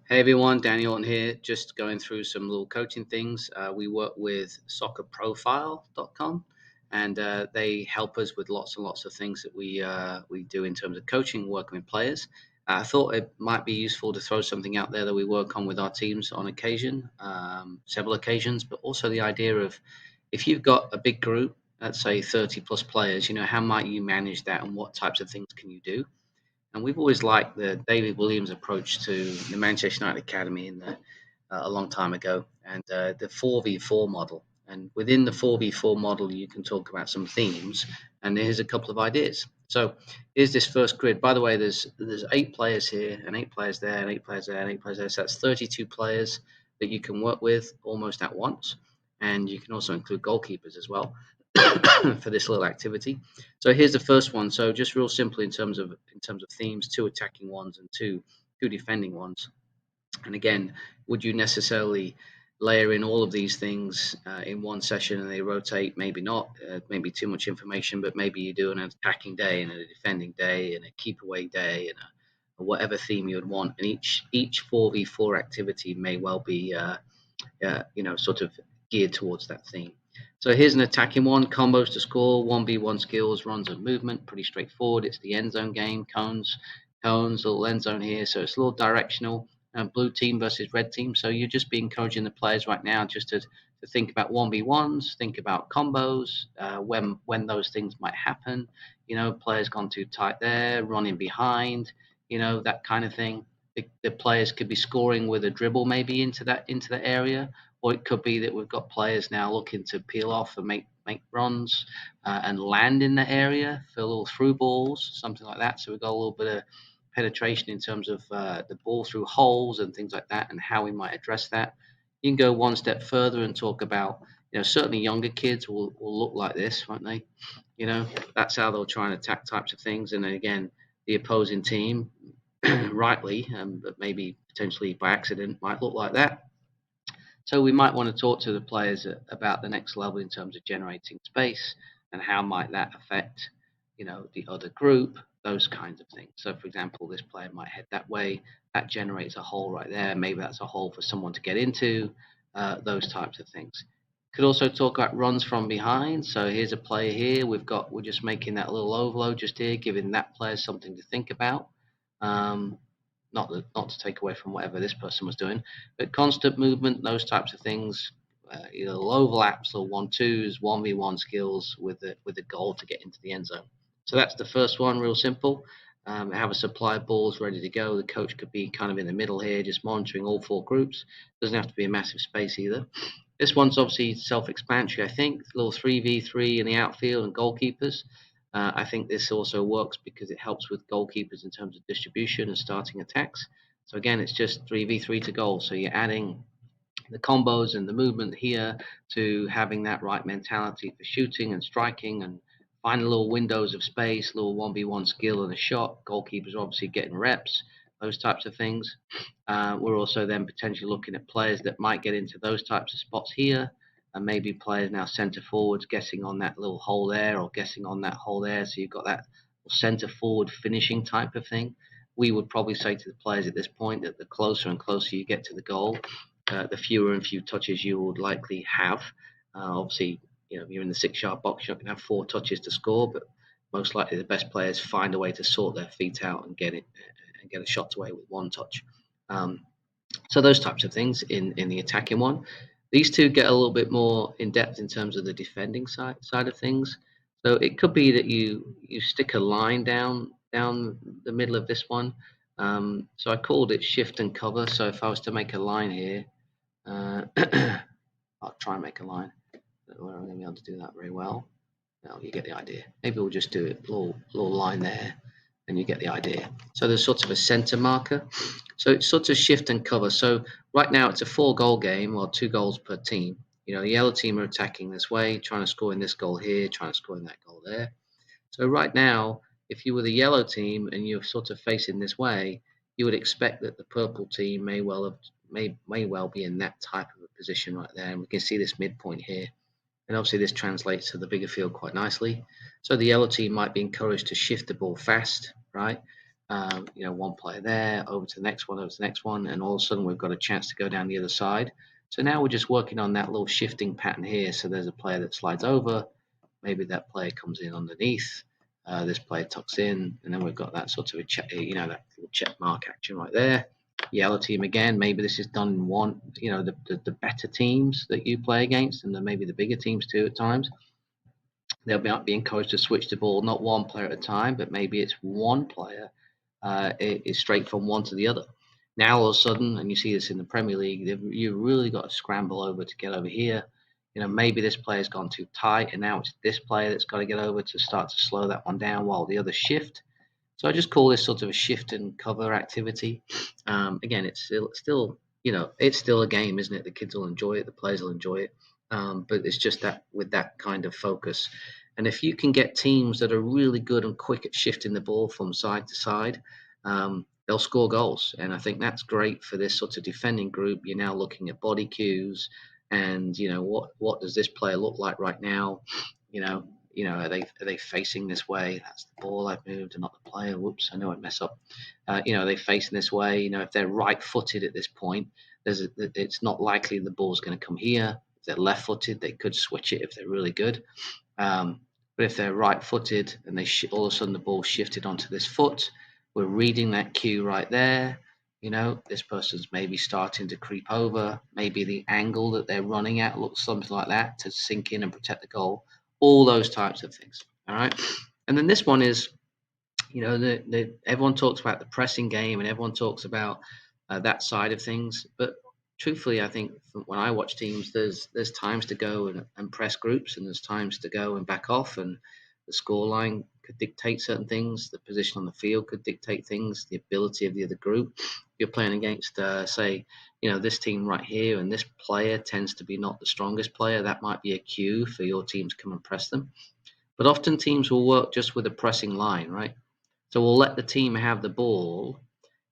Hey everyone, Daniel on here, just going through some little coaching things. We work with soccerprofile.com and they help us with lots and lots of things that we do in terms of coaching, working with players. I thought it might be useful to throw something out there that we work on with our teams on occasion, several occasions, but also the idea of if you've got a big group, let's say 30 plus players, how might you manage that and what types of things can you do? And we've always liked the David Williams approach to the Manchester United Academy a long time ago, and the 4v4 model. And within the 4v4 model, you can talk about some themes, and here's a couple of ideas. So here's this first grid. By the way, there's 8 players here, and 8 players there, and 8 players there, and 8 players there. So that's 32 players that you can work with almost at once, and you can also include goalkeepers as well for this little activity. So here's the first one. So just real simple in terms of themes, 2 attacking ones and two defending ones. And again, would you necessarily layer in all of these things in one session and they rotate? Maybe not. Maybe too much information, but maybe you do an attacking day and a defending day and a keep away day and whatever theme you would want. And each 4v4 activity may well be sort of geared towards that theme. So here's an attacking one, combos to score, 1v1 skills, runs and movement, pretty straightforward. It's the end zone game, cones, little end zone here. So it's a little directional, blue team versus red team. So you're just be encouraging the players right now just to think about 1v1s, think about combos, when those things might happen. Players gone too tight there, running behind, that kind of thing. The players could be scoring with a dribble maybe into the area, or it could be that we've got players now looking to peel off and make runs and land in the area for little through balls, something like that. So we've got a little bit of penetration in terms of the ball through holes and things like that, and how we might address that. You can go one step further and talk about, certainly younger kids will look like this, won't they? That's how they'll try and attack types of things. And then again, the opposing team, rightly, but maybe potentially by accident, might look like that. So we might want to talk to the players about the next level in terms of generating space and how might that affect, the other group, those kinds of things. So for example, this player might head that way, that generates a hole right there. Maybe that's a hole for someone to get into, those types of things. Could also talk about runs from behind. So here's a player here. We're just making that little overload just here, giving that player something to think about. Um, not to take away from whatever this person was doing, but constant movement, those types of things, little overlaps or 1-2s, 1v1 skills with the goal to get into the end zone. So that's the first one, real simple. Have a supply of balls ready to go. The coach could be kind of in the middle here, just monitoring all 4 groups. Doesn't have to be a massive space either. This one's obviously self-explanatory, I think. A little 3v3 in the outfield and goalkeepers. I think this also works because it helps with goalkeepers in terms of distribution and starting attacks. So again, it's just 3v3 to goal. So you're adding the combos and the movement here to having that right mentality for shooting and striking and finding little windows of space, little 1v1 skill and a shot. Goalkeepers are obviously getting reps, those types of things. We're also then potentially looking at players that might get into those types of spots here, and maybe players now centre forwards guessing on that little hole there or guessing on that hole there. So you've got that centre forward finishing type of thing. We would probably say to the players at this point that the closer and closer you get to the goal, the fewer and few touches you would likely have. Obviously, if you're in the 6-yard box, you're not going to have 4 touches to score, but most likely the best players find a way to sort their feet out and get a shot away with 1 touch. So those types of things in the attacking one. These two get a little bit more in depth in terms of the defending side of things. So it could be that you stick a line down the middle of this one. So I called it shift and cover. So if I was to make a line here, I'll try and make a line. We're not going to be able to do that very well. Well, you get the idea. Maybe we'll just do a little line there, and you get the idea. So there's sort of a center marker. So it's sort of shift and cover. So right now it's a 4-goal game, or 2 goals per team. The yellow team are attacking this way, trying to score in this goal here, trying to score in that goal there. So right now, if you were the yellow team and you're sort of facing this way, you would expect that the purple team may well be in that type of a position right there. And we can see this midpoint here. And obviously this translates to the bigger field quite nicely. So the yellow team might be encouraged to shift the ball fast, right? one player there, over to the next one, over to the next one, and all of a sudden we've got a chance to go down the other side. So now we're just working on that little shifting pattern here. So there's a player that slides over, maybe that player comes in underneath, this player tucks in, and then we've got that sort of a check, that little check mark action right there. Yellow team again, maybe this is done in one, the better teams that you play against, and then maybe the bigger teams too at times. They'll be encouraged to switch the ball, not one player at a time, but maybe it's one player is straight from one to the other. Now all of a sudden, and you see this in the Premier League, you really got to scramble over to get over here. Maybe this player's gone too tight, and now it's this player that's got to get over to start to slow that one down while the others shift. So I just call this sort of a shift and cover activity. Again, it's still it's still a game, isn't it? The kids will enjoy it, the players will enjoy it, but it's just that with that kind of focus. And if you can get teams that are really good and quick at shifting the ball from side to side, they'll score goals. And I think that's great for this sort of defending group. You're now looking at body cues, and what does this player look like right now? Are they facing this way? That's the ball I've moved and not the player. Whoops, I know I'd mess up. Are they facing this way? If they're right-footed at this point, it's not likely the ball's going to come here. If they're left-footed, they could switch it if they're really good. But if they're right-footed and all of a sudden the ball shifted onto this foot, we're reading that cue right there. This person's maybe starting to creep over. Maybe the angle that they're running at looks something like that to sink in and protect the goal. All those types of things. All right. And then this one is, everyone talks about the pressing game and everyone talks about that side of things. But truthfully, I think when I watch teams, there's times to go and press groups, and there's times to go and back off, and the scoreline could dictate certain things. The position on the field could dictate things. The ability of the other group. You're playing against, say, this team right here, and this player tends to be not the strongest player. That might be a cue for your team to come and press them. But often teams will work just with a pressing line, right? So we'll let the team have the ball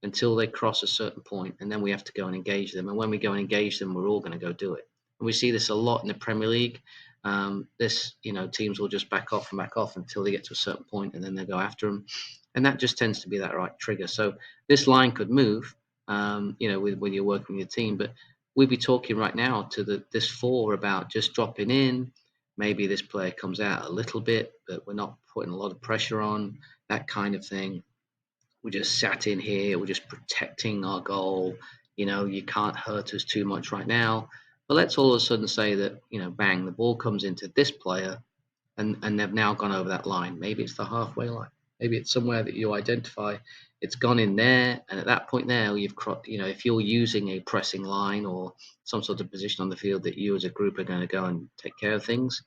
until they cross a certain point, and then we have to go and engage them. And when we go and engage them, we're all going to go do it. And we see this a lot in the Premier League. Teams will just back off until they get to a certain point, and then they go after them. And that just tends to be that right trigger. So this line could move, when you're working with your team. But we'd be talking right now to this 4 about just dropping in. Maybe this player comes out a little bit, but we're not putting a lot of pressure on, that kind of thing. We just sat in here. We're just protecting our goal. You can't hurt us too much right now. But let's all of a sudden say that, bang, the ball comes into this player, and they've now gone over that line. Maybe it's the halfway line. Maybe it's somewhere that you identify. It's gone in there, and at that point there, if you're using a pressing line or some sort of position on the field that you as a group are going to go and take care of things,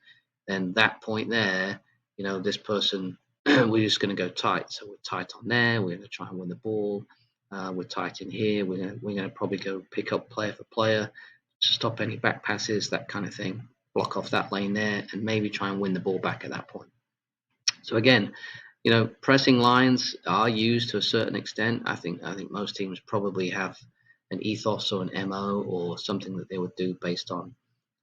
then that point there, this person, we're just going to go tight. So we're tight on there. We're going to try and win the ball. We're tight in here. We're going to probably go pick up player for player, stop any back passes, that kind of thing. Block off that lane there, and maybe try and win the ball back at that point. So again, pressing lines are used to a certain extent. I think most teams probably have an ethos or an MO or something that they would do based on,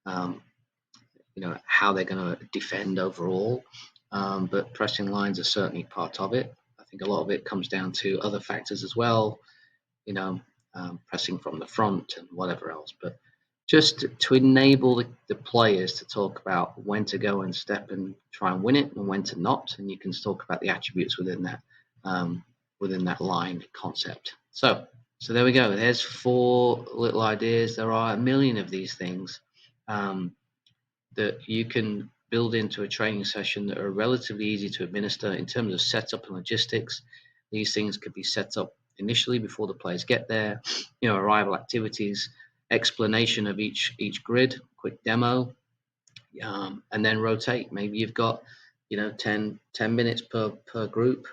how they're going to defend overall. But pressing lines are certainly part of it. I think a lot of it comes down to other factors as well, pressing from the front and whatever else. But just to enable the players to talk about when to go and step and try and win it and when to not, and you can talk about the attributes within that line concept. So there we go. There's 4 little ideas. There are a million of these things that you can build into a training session that are relatively easy to administer in terms of setup and logistics. These things could be set up initially before the players get there. Arrival activities, explanation of each grid, quick demo, and then rotate. Maybe you've got 10 minutes per group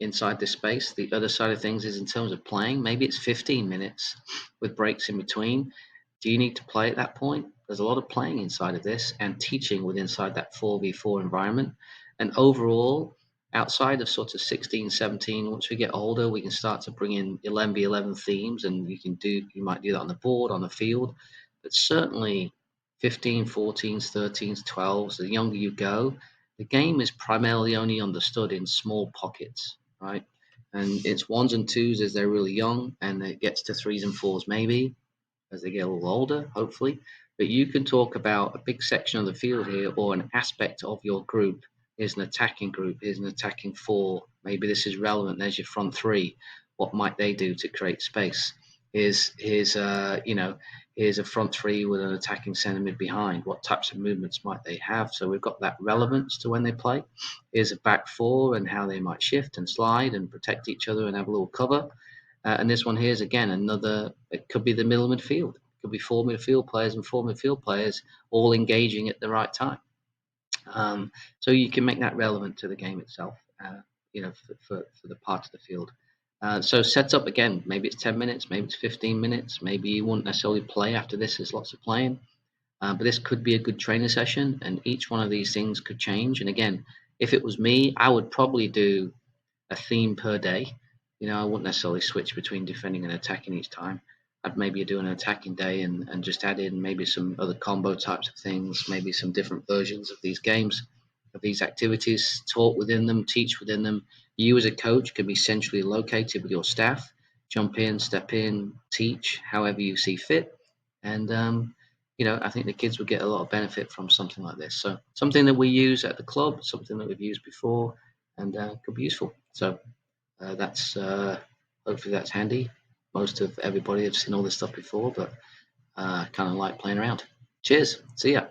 inside this space. The other side of things is in terms of playing. Maybe it's 15 minutes with breaks in between. Do you need to play at that point? There's a lot of playing inside of this and teaching inside that 4v4 environment. And overall, outside of sort of 16, 17, once we get older, we can start to bring in 11v11 themes, and you might do that on the board, on the field. But certainly 15, 14s, 13s, 12s, the younger you go, the game is primarily only understood in small pockets, right? and it's ones and twos as they're really young, and it gets to threes and fours maybe as they get a little older, hopefully. But you can talk about a big section of the field here, or an aspect of your group. Here's an attacking group, here's an attacking four. Maybe this is relevant. There's your front three. What might they do to create space? Here's a front three with an attacking centre mid behind. What types of movements might they have? So we've got that relevance to when they play. Here's a back four and how they might shift and slide and protect each other and have a little cover. And this one here is again another. It could be the middle midfield. It could be four midfield players and four midfield players all engaging at the right time. So you can make that relevant to the game itself. For the part of the field. So set up again. Maybe it's 10 minutes. Maybe it's 15 minutes. Maybe you won't necessarily play after this. There's lots of playing. But this could be a good training session, and each one of these things could change. And again, if it was me, I would probably do a theme per day. I wouldn't necessarily switch between defending and attacking each time. I'd maybe do an attacking day and just add in maybe some other combo types of things, maybe some different versions of these games, of these activities, talk within them, teach within them. You as a coach can be centrally located with your staff, jump in, step in, teach however you see fit. And I think the kids would get a lot of benefit from something like this. So something that we use at the club, something that we've used before, and could be useful. So that's hopefully that's handy. Most of everybody have seen all this stuff before, but kind of like playing around. Cheers. See ya.